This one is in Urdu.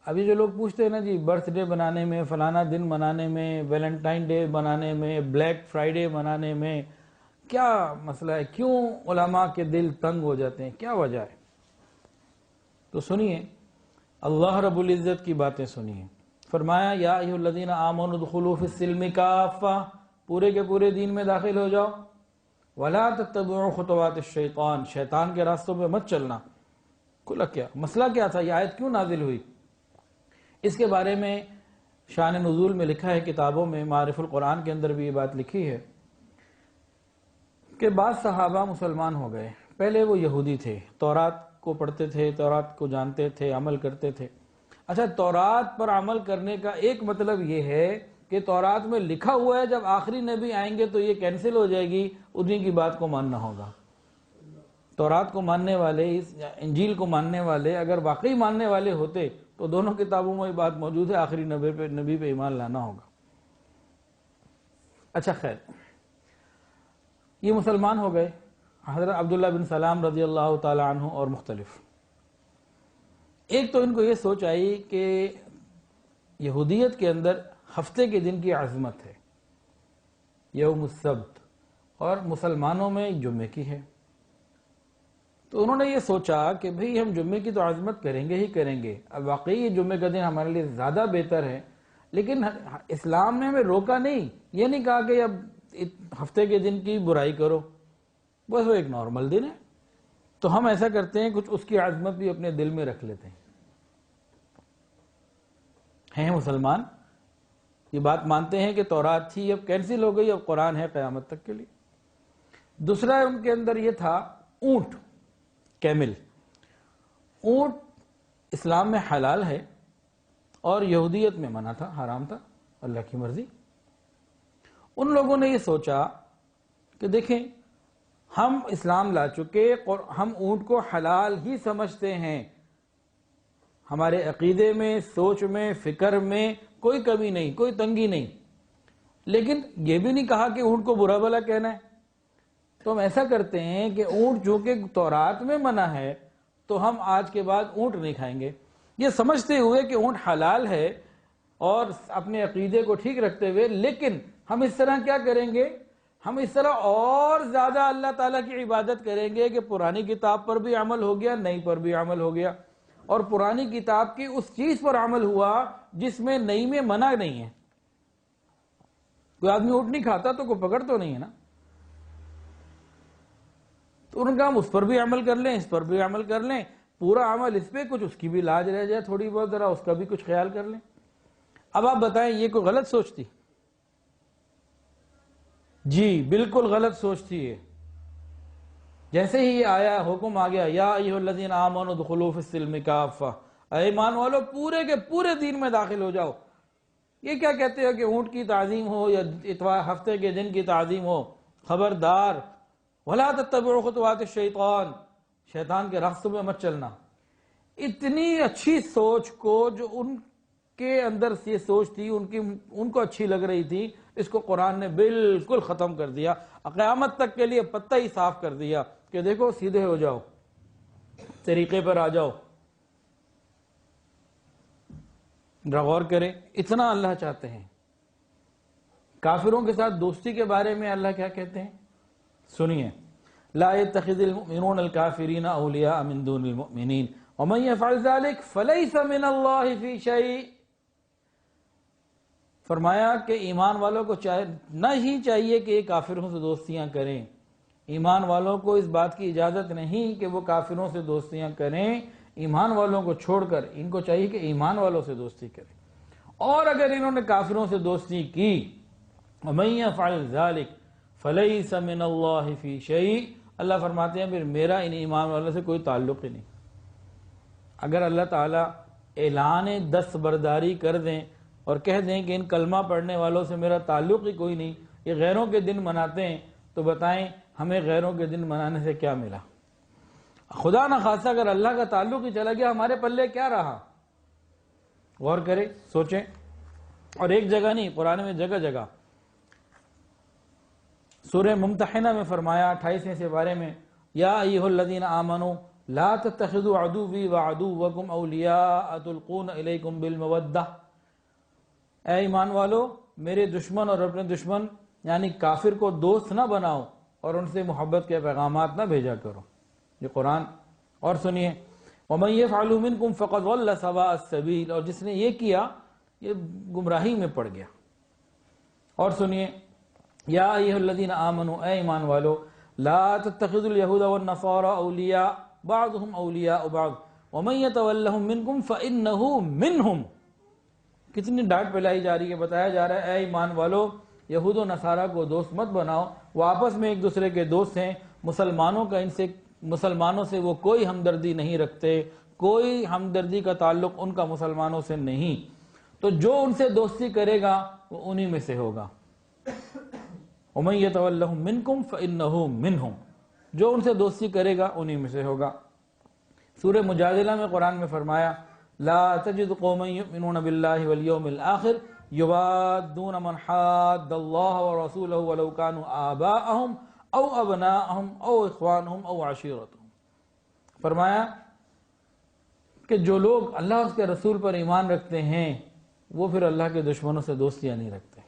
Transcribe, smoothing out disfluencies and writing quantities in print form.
ابھی جو لوگ پوچھتے ہیں نا جی برتھ ڈے بنانے میں، فلانا دن منانے میں، ویلنٹائن ڈے بنانے میں، بلیک فرائیڈے منانے میں کیا مسئلہ ہے؟ کیوں علماء کے دل تنگ ہو جاتے ہیں؟ کیا وجہ ہے؟ تو سنیے اللہ رب العزت کی باتیں سنیے. فرمایا یا ایھا الذین آمنوا ادخلوا فی السلم کافہ، پورے کے پورے دین میں داخل ہو جاؤ. ولا تتبعوا خطوات الشیطان، شیطان کے راستوں پہ مت چلنا. کھلا کیا مسئلہ کیا تھا؟ یہ آیت کیوں نازل ہوئی؟ اس کے بارے میں شان نزول میں لکھا ہے، کتابوں میں معارف القرآن کے اندر بھی یہ بات لکھی ہے کہ بعض صحابہ مسلمان ہو گئے. پہلے وہ یہودی تھے، تورات کو پڑھتے تھے، تورات کو جانتے تھے، عمل کرتے تھے. اچھا، تورات پر عمل کرنے کا ایک مطلب یہ ہے کہ تورات میں لکھا ہوا ہے جب آخری نبی آئیں گے تو یہ کینسل ہو جائے گی، انہیں کی بات کو ماننا ہوگا. تورات کو ماننے والے، انجیل کو ماننے والے اگر واقعی ماننے والے ہوتے تو دونوں کتابوں میں یہ بات موجود ہے، آخری نبی پہ ایمان لانا ہوگا. اچھا خیر، یہ مسلمان ہو گئے، حضرت عبداللہ بن سلام رضی اللہ تعالی عنہ اور مختلف. ایک تو ان کو یہ سوچ آئی کہ یہودیت کے اندر ہفتے کے دن کی عظمت ہے، یوم السبت، اور مسلمانوں میں جمعے کی ہے. تو انہوں نے یہ سوچا کہ بھئی ہم جمعے کی تو عظمت کریں گے ہی کریں گے. اب واقعی یہ جمعے کا دن ہمارے لیے زیادہ بہتر ہے، لیکن اسلام نے ہمیں روکا نہیں، یہ نہیں کہا کہ اب ہفتے کے دن کی برائی کرو، بس وہ ایک نارمل دن ہے. تو ہم ایسا کرتے ہیں، کچھ اس کی عظمت بھی اپنے دل میں رکھ لیتے ہیں مسلمان. یہ بات مانتے ہیں کہ تورات تھی، اب کینسل ہو گئی، اب قرآن ہے قیامت تک کے لیے. دوسرا ان کے اندر یہ تھا اونٹ، کیمل. اونٹ اسلام میں حلال ہے اور یہودیت میں منع تھا، حرام تھا، اللہ کی مرضی. ان لوگوں نے یہ سوچا کہ دیکھیں ہم اسلام لا چکے، ہم اونٹ کو حلال ہی سمجھتے ہیں، ہمارے عقیدے میں، سوچ میں، فکر میں کوئی کمی نہیں، کوئی تنگی نہیں. لیکن یہ بھی نہیں کہا کہ اونٹ کو برا بھلا کہنا ہے. تو ہم ایسا کرتے ہیں کہ اونٹ جو کہ تورات میں منع ہے تو ہم آج کے بعد اونٹ نہیں کھائیں گے، یہ سمجھتے ہوئے کہ اونٹ حلال ہے اور اپنے عقیدے کو ٹھیک رکھتے ہوئے. لیکن ہم اس طرح کیا کریں گے؟ ہم اس طرح اور زیادہ اللہ تعالیٰ کی عبادت کریں گے کہ پرانی کتاب پر بھی عمل ہو گیا، نئی پر بھی عمل ہو گیا، اور پرانی کتاب کی اس چیز پر عمل ہوا جس میں نئی میں منع نہیں ہے. کوئی آدمی اونٹ نہیں کھاتا تو کوئی پکڑ تو نہیں ہے نا. تو انہوں نے کہا ہم اس پر بھی عمل کر لیں، اس پر بھی عمل کر لیں، پورا عمل اس پہ، کچھ اس کی بھی لاج رہ جائے تھوڑی بہت، ذرا اس کا بھی کچھ خیال کر لیں. اب آپ بتائیں یہ کوئی غلط سوچتی؟ جی بالکل غلط سوچتی ہے. جیسے ہی یہ آیا، حکم آ گیا یا ایھا الذین آمنوا ادخلوا فی السلم کافہ، اے ایمان والو پورے کے پورے دین میں داخل ہو جاؤ. یہ کیا کہتے ہو کہ اونٹ کی تعظیم ہو یا اتوار ہفتے کے دن کی تعظیم ہو؟ خبردار، ولا تتبعوا خطوات الشیطان، شیطان کے راستوں میں مت چلنا. اتنی اچھی سوچ کو، جو ان کے اندر یہ سوچ تھی، ان کو اچھی لگ رہی تھی، اس کو قرآن نے بالکل ختم کر دیا، قیامت تک کے لیے پتہ ہی صاف کر دیا کہ دیکھو سیدھے ہو جاؤ، طریقے پر آ جاؤ. غور کریں، اتنا اللہ چاہتے ہیں. کافروں کے ساتھ دوستی کے بارے میں اللہ کیا کہتے ہیں؟ سنیے، لا يتخذ المؤمنون الكافرین اولیاء من دون المؤمنین ومن يفعل ذلك فليس من اللہ فی شیء. فرمایا کہ ایمان والوں کو نہ ہی چاہیے کہ یہ کافروں سے دوستیاں کریں. ایمان والوں کو اس بات کی اجازت نہیں کہ وہ کافروں سے دوستیاں کریں. ایمان والوں کو چھوڑ کر ان کو چاہیے کہ ایمان والوں سے دوستی کریں. اور اگر انہوں نے کافروں سے دوستی کی، وَمَن يَفْعَلْ ذَلِكَ فَلَيْسَ مِنَ اللَّهِ فِي شَيْءٍ، اللہ فرماتے ہیں پھر میرا ان ایمان والوں سے کوئی تعلق ہی نہیں. اگر اللہ تعالیٰ اعلان دستبرداری کر دیں اور کہہ دیں کہ ان کلمہ پڑھنے والوں سے میرا تعلق ہی کوئی نہیں، یہ غیروں کے دن مناتے ہیں، تو بتائیں ہمیں غیروں کے دن منانے سے کیا ملا؟ خدا نہ خواستہ اگر اللہ کا تعلق ہی چلا گیا، ہمارے پلے کیا رہا؟ غور کریں، سوچیں. اور ایک جگہ نہیں، قرآن میں جگہ جگہ. سورہ ممتحنہ میں فرمایا 28ویں سے بارے میں، یا ایھا الذین آمنوا لا تتخذوا عدوی وعدوکم اولیاء تلقون الیکم بالمودہ، اے ایمان والو میرے دشمن اور اپنے دشمن یعنی کافر کو دوست نہ بناؤ اور ان سے محبت کے پیغامات نہ بھیجا کرو. یہ قرآن. اور سنیے وَمَن يَفْعَلُ مِنْكُمْ فَقَدْ ضَلَّ سَوَاءَ السَّبِيلِ، اور جس نے یہ کیا یہ گمراہی میں پڑ گیا. اور سنیے یا ایھا الذین آمنوا، اے ایمان والو، لا تتخذوا اليہود والنصارى اولیاء بعضهم اولیاء بعض ومن يتولهم منکم فإنه منهم. کتنی ڈانٹ پلائی جا رہی ہے. بتایا جا رہا ہے اے ایمان والو یہود و نصارہ کو دوست مت بناؤ، وہ آپس میں ایک دوسرے کے دوست ہیں، مسلمانوں سے وہ کوئی ہمدردی نہیں رکھتے، کوئی ہمدردی کا تعلق ان کا مسلمانوں سے نہیں. تو جو ان سے دوستی کرے گا وہ انہی میں سے ہوگا. وَمَن يَتَوَلَّهُم مِّنكُمْ فَإِنَّهُ مِنْهُمْ، جو ان سے دوستی کرے گا انہی میں سے ہوگا. سورہ مجادلہ میں قرآن میں فرمایا لا تجد قوما يؤمنون بالله واليوم الآخر يوادون من حاد الله ورسوله ولو كانوا آباءهم او ابناءهم او اخوانهم او عشيرتهم. فرمایا کہ جو لوگ اللہ اور اس کے رسول پر ایمان رکھتے ہیں وہ پھر اللہ کے دشمنوں سے دوستیاں نہیں رکھتے.